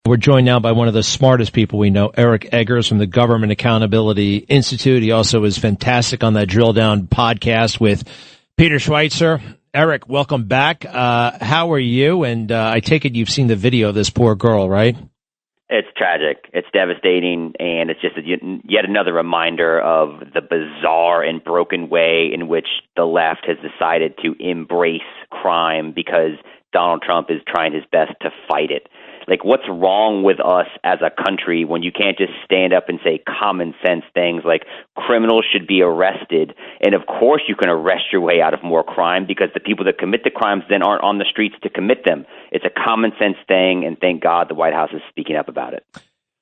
We're joined now by one of the smartest people we know, Eric Eggers from the Government Accountability Institute. He also is fantastic on that Drill Down podcast with Peter Schweizer. Eric, welcome back. How are you? And I take it you've seen the video of this poor girl, right? It's tragic. It's devastating, and it's just yet another reminder of the bizarre and broken way in which the left has decided to embrace crime because Donald Trump is trying his best to fight it. Like, what's wrong with us as a country when you can't just stand up and say common sense things like criminals should be arrested? And of course you can arrest your way out of more crime because the people that commit the crimes then aren't on the streets to commit them. It's a common sense thing, and thank God the White House is speaking up about it.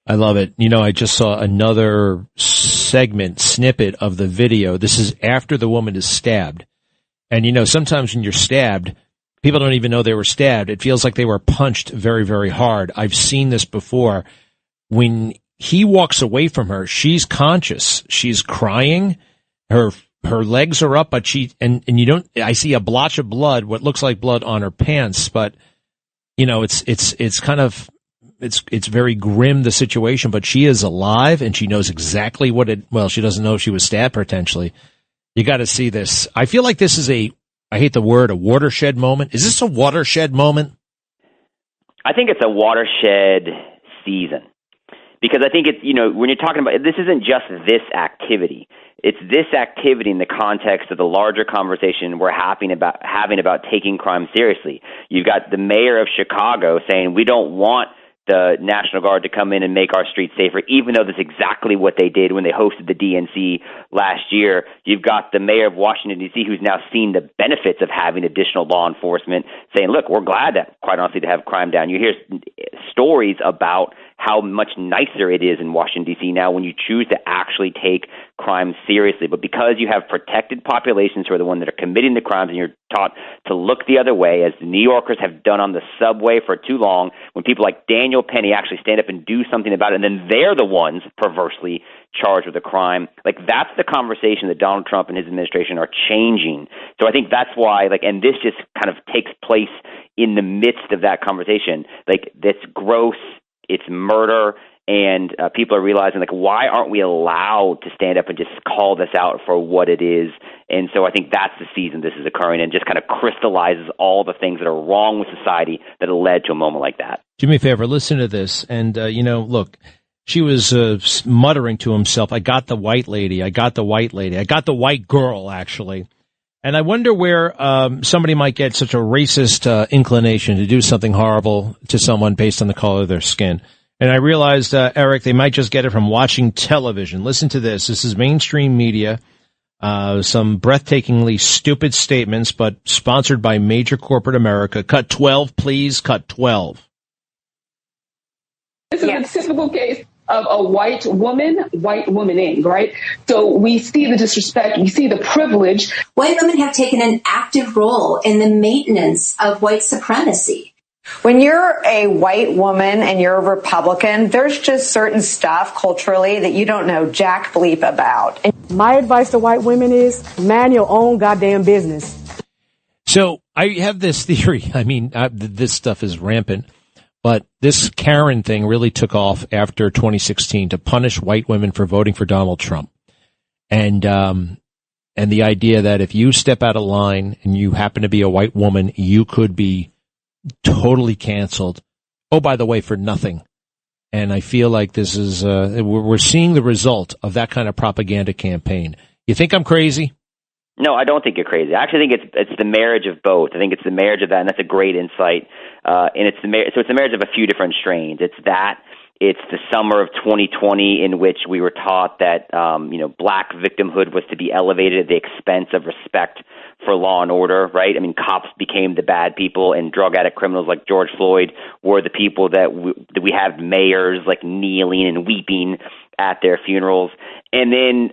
I love it. You know, I just saw another snippet of the video. This is after the woman is stabbed. And, you know, sometimes when you're stabbed, people don't even know they were stabbed. It feels like they were punched very, very hard. I've seen this before. When he walks away from her, she's conscious. She's crying. Her legs are up, but I see a blotch of blood, what looks like blood on her pants, but you know, it's very grim, the situation, but she is alive and she knows exactly she doesn't know if she was stabbed potentially. You got to see this. I feel like this is I hate the word, a watershed moment. Is this a watershed moment? I think it's a watershed season because I think it's, you know, when you're talking about, this isn't just this activity. It's this activity in the context of the larger conversation we're having about taking crime seriously. You've got the mayor of Chicago saying we don't want the National Guard to come in and make our streets safer, even though that's exactly what they did when they hosted the DNC last year. You've got the mayor of Washington, D.C., who's now seen the benefits of having additional law enforcement, saying, look, we're glad that, quite honestly, to have crime down. You hear stories about how much nicer it is in Washington, D.C. now when you choose to actually take crime seriously. But because you have protected populations who are the ones that are committing the crimes and you're taught to look the other way, as the New Yorkers have done on the subway for too long, when people like Daniel Penny actually stand up and do something about it, and then they're the ones perversely charged with a crime. Like, that's the conversation that Donald Trump and his administration are changing. So I think that's why, and this just kind of takes place in the midst of that conversation. Like, that's gross. It's murder, and people are realizing, why aren't we allowed to stand up and just call this out for what it is? And so I think that's the season this is occurring, and just kind of crystallizes all the things that are wrong with society that have led to a moment like that. Do me a favor, listen to this, and, look, she was muttering to himself, I got the white lady, I got the white lady, I got the white girl, actually. And I wonder where somebody might get such a racist inclination to do something horrible to someone based on the color of their skin. And I realized, Eric, they might just get it from watching television. Listen to this. This is mainstream media. Some breathtakingly stupid statements, but sponsored by major corporate America. Cut 12, please. Cut 12. This is a typical case of a white womaning, right? So we see the disrespect, we see the privilege. White women have taken an active role in the maintenance of white supremacy. When you're a white woman and you're a Republican, there's just certain stuff culturally that you don't know jack bleep about. My advice to white women is mind your own goddamn business. So I have this theory. I mean, this stuff is rampant. But this Karen thing really took off after 2016 to punish white women for voting for Donald Trump. And the idea that if you step out of line and you happen to be a white woman, you could be totally canceled. Oh, by the way, for nothing. And I feel like this is, we're seeing the result of that kind of propaganda campaign. You think I'm crazy? No, I don't think you're crazy. I actually think it's the marriage of both. I think it's the marriage of that, and that's a great insight. And it's the marriage of a few different strains. It's the summer of 2020 in which we were taught that black victimhood was to be elevated at the expense of respect for law and order. Right? I mean, cops became the bad people, and drug addict criminals like George Floyd were the people that we have mayors kneeling and weeping at their funerals. And then,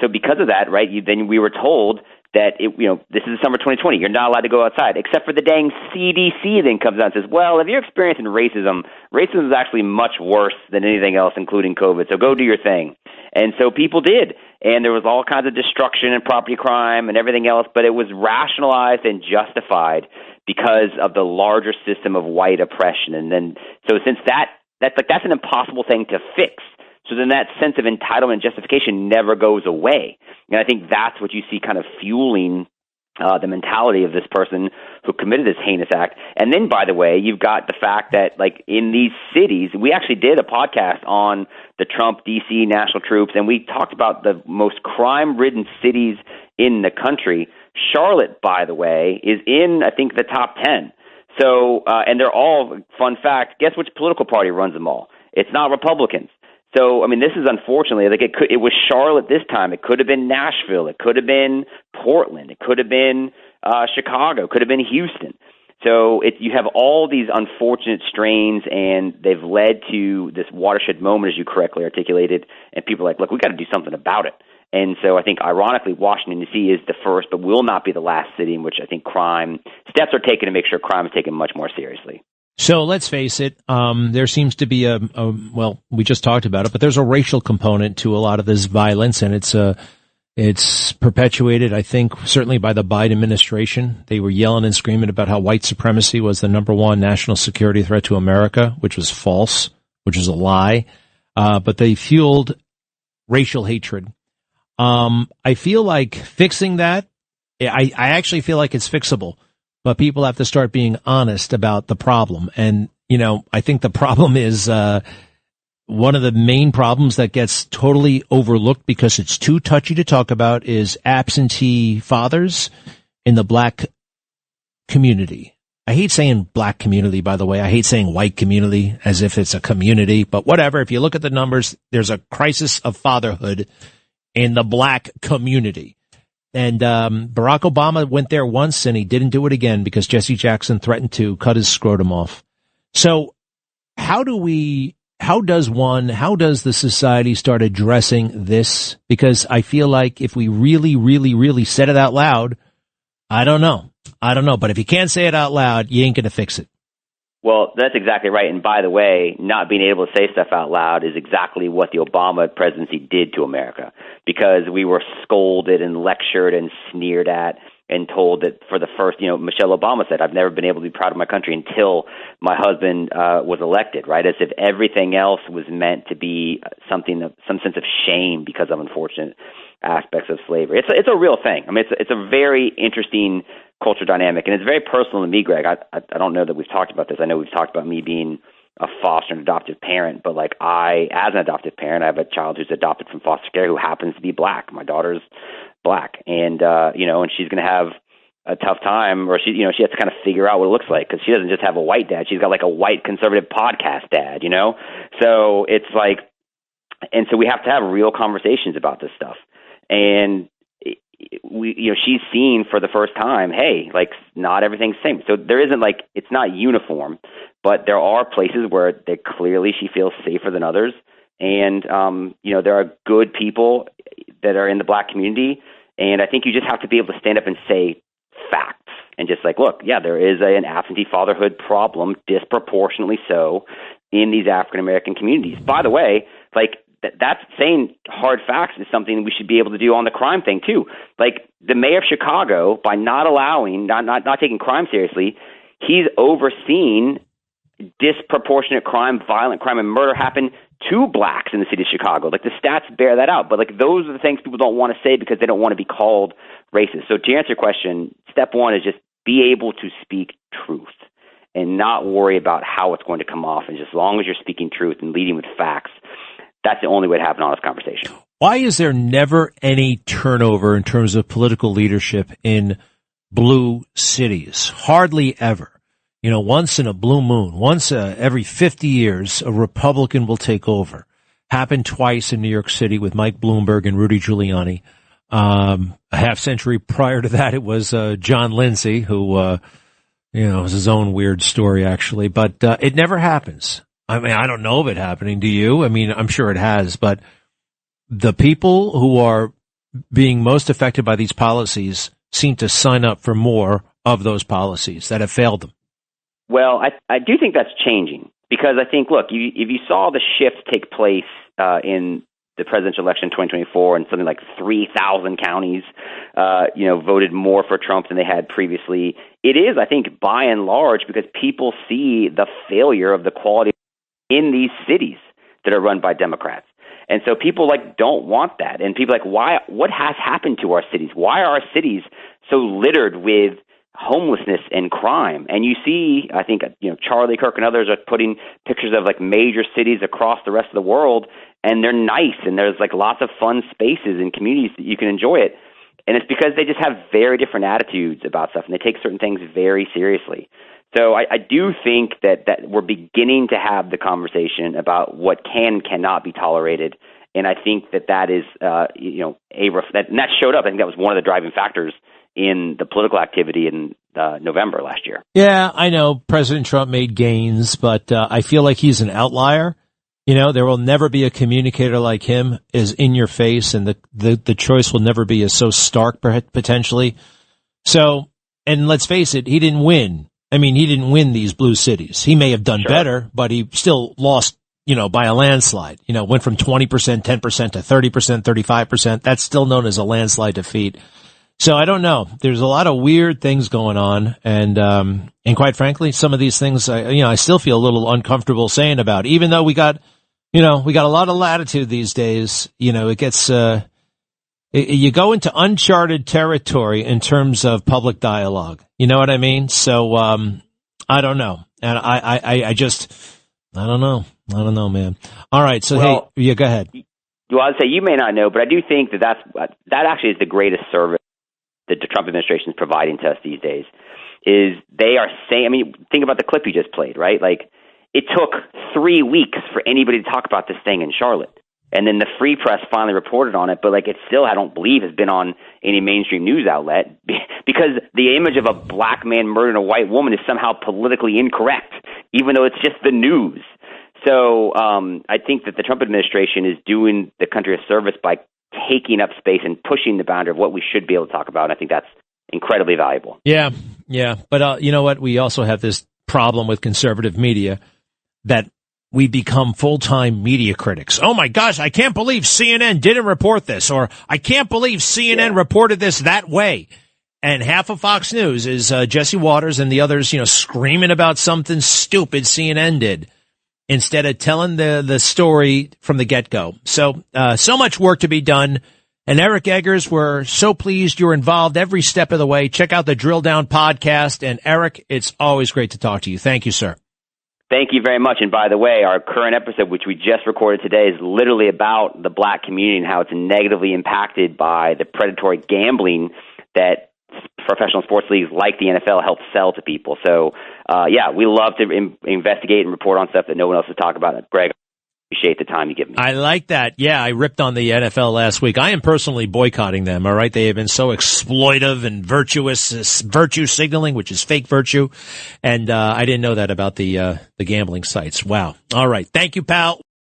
so because of that, right, then we were told that, this is the summer 2020, you're not allowed to go outside, except for the dang CDC then comes out and says, well, if you're experiencing racism is actually much worse than anything else, including COVID, so go do your thing. And so people did, and there was all kinds of destruction and property crime and everything else, but it was rationalized and justified because of the larger system of white oppression. And then, so since that that's an impossible thing to fix. So then that sense of entitlement and justification never goes away. And I think that's what you see kind of fueling the mentality of this person who committed this heinous act. And then, by the way, you've got the fact that, like, in these cities, we actually did a podcast on the Trump D.C. national troops, and we talked about the most crime-ridden cities in the country. Charlotte, by the way, is in, I think, the top 10. So, and they're all, fun fact, guess which political party runs them all? It's not Republicans. So, I mean, this is unfortunately, like, it was Charlotte this time. It could have been Nashville. It could have been Portland. It could have been Chicago. It could have been Houston. So you have all these unfortunate strains, and they've led to this watershed moment, as you correctly articulated, and people are like, look, we got to do something about it. And so I think, ironically, Washington, D.C. is the first, but will not be the last city in which I think steps are taken to make sure crime is taken much more seriously. So let's face it, there seems to be well, we just talked about it, but there's a racial component to a lot of this violence, and it's perpetuated, I think, certainly by the Biden administration. They were yelling and screaming about how white supremacy was the number one national security threat to America, which was false, which is a lie. But they fueled racial hatred. I feel like fixing that, I actually feel like it's fixable. But people have to start being honest about the problem. And, you know, I think the problem is one of the main problems that gets totally overlooked because it's too touchy to talk about is absentee fathers in the black community. I hate saying black community, by the way. I hate saying white community as if it's a community. But whatever, if you look at the numbers, there's a crisis of fatherhood in the black community. And Barack Obama went there once, and he didn't do it again because Jesse Jackson threatened to cut his scrotum off. So how does the society start addressing this? Because I feel like if we really, really, really said it out loud, I don't know. But if you can't say it out loud, you ain't going to fix it. Well, that's exactly right. And by the way, not being able to say stuff out loud is exactly what the Obama presidency did to America, because we were scolded and lectured and sneered at and told that for the first, Michelle Obama said, I've never been able to be proud of my country until my husband was elected, right? As if everything else was meant to be some sense of shame because of unfortunate aspects of slavery. It's a real thing. I mean, it's a very interesting culture dynamic, and it's very personal to me, Greg. I don't know that we've talked about this. I know we've talked about me being a foster and adoptive parent, but like as an adoptive parent, I have a child who's adopted from foster care who happens to be black. My daughter's black, and and she's going to have a tough time, or she has to kind of figure out what it looks like, because she doesn't just have a white dad. She's got like a white conservative podcast dad, So it's like, and so we have to have real conversations about this stuff. And she's seen for the first time, hey, like, not everything's the same. So there isn't it's not uniform, but there are places where clearly she feels safer than others. And, there are good people that are in the black community. And I think you just have to be able to stand up and say facts and just look, yeah, there is an absentee fatherhood problem, disproportionately so, in these African-American communities. By the way, that's saying hard facts is something we should be able to do on the crime thing too. Like the mayor of Chicago, by not taking crime seriously, he's overseen disproportionate crime, violent crime, and murder happen to blacks in the city of Chicago. Like the stats bear that out. But those are the things people don't want to say because they don't want to be called racist. So to answer your question, step one is just be able to speak truth and not worry about how it's going to come off. And just as long as you're speaking truth and leading with facts, that's the only way to have an honest conversation. Why is there never any turnover in terms of political leadership in blue cities? Hardly ever. Once in a blue moon, once every 50 years, a Republican will take over. Happened twice in New York City with Mike Bloomberg and Rudy Giuliani. A half century prior to that, it was John Lindsay, who, was his own weird story, actually. But it never happens. I mean, I don't know of it happening. Do you? I mean, I'm sure it has, but the people who are being most affected by these policies seem to sign up for more of those policies that have failed them. Well, I do think that's changing, because I think, look, if you saw the shift take place in the presidential election in 2024, and something like 3,000 counties, voted more for Trump than they had previously, it is, I think, by and large, because people see the failure of the quality in these cities that are run by Democrats. And so people don't want that. And people why? What has happened to our cities? Why are our cities so littered with homelessness and crime? And you see, I think, Charlie Kirk and others are putting pictures of major cities across the rest of the world, and they're nice, and there's lots of fun spaces and communities that you can enjoy it. And it's because they just have very different attitudes about stuff, and they take certain things very seriously. So I do think that we're beginning to have the conversation about what can and cannot be tolerated, and I think that is and that showed up. I think that was one of the driving factors in the political activity in November last year. Yeah, I know President Trump made gains, but I feel like he's an outlier. There will never be a communicator like him, is in your face, and the choice will never be so stark potentially. So, and let's face it, he didn't win. I mean, he didn't win these blue cities. He may have done better, but he still lost, by a landslide. Went from 20%, 10% to 30%, 35%. That's still known as a landslide defeat. So I don't know. There's a lot of weird things going on, and quite frankly, some of these things, I still feel a little uncomfortable saying about. Even though we got a lot of latitude these days. It gets you go into uncharted territory in terms of public dialogue. You know what I mean? So I don't know, and I don't know. I don't know, man. All right, so hey, go ahead. Well, I'd say you may not know, but I do think that actually is the greatest service that the Trump administration is providing to us these days. Is they are saying, think about the clip you just played, right? It took 3 weeks for anybody to talk about this thing in Charlotte. And then the Free Press finally reported on it, but it still, I don't believe, has been on any mainstream news outlet because the image of a black man murdering a white woman is somehow politically incorrect, even though it's just the news. So I think that the Trump administration is doing the country a service by taking up space and pushing the boundary of what we should be able to talk about. And I think that's incredibly valuable. Yeah. But you know what? We also have this problem with conservative media that we become full-time media critics. Oh my gosh, I can't believe CNN didn't report this, or I can't believe CNN reported this that way. And half of Fox News is Jesse Waters and the others, screaming about something stupid CNN did, instead of telling the story from the get-go. So much work to be done. And Eric Eggers, we're so pleased you're involved every step of the way. Check out the Drill Down podcast. And Eric, it's always great to talk to you. Thank you, sir. Thank you very much. And by the way, our current episode, which we just recorded today, is literally about the black community and how it's negatively impacted by the predatory gambling that professional sports leagues like the NFL help sell to people. So, we love to investigate and report on stuff that no one else is talking about. Greg, I appreciate the time you give me. I like that. Yeah, I ripped on the NFL last week. I am personally boycotting them, all right? They have been so exploitive and virtue signaling, which is fake virtue. And I didn't know that about the gambling sites. Wow. All right. Thank you, pal.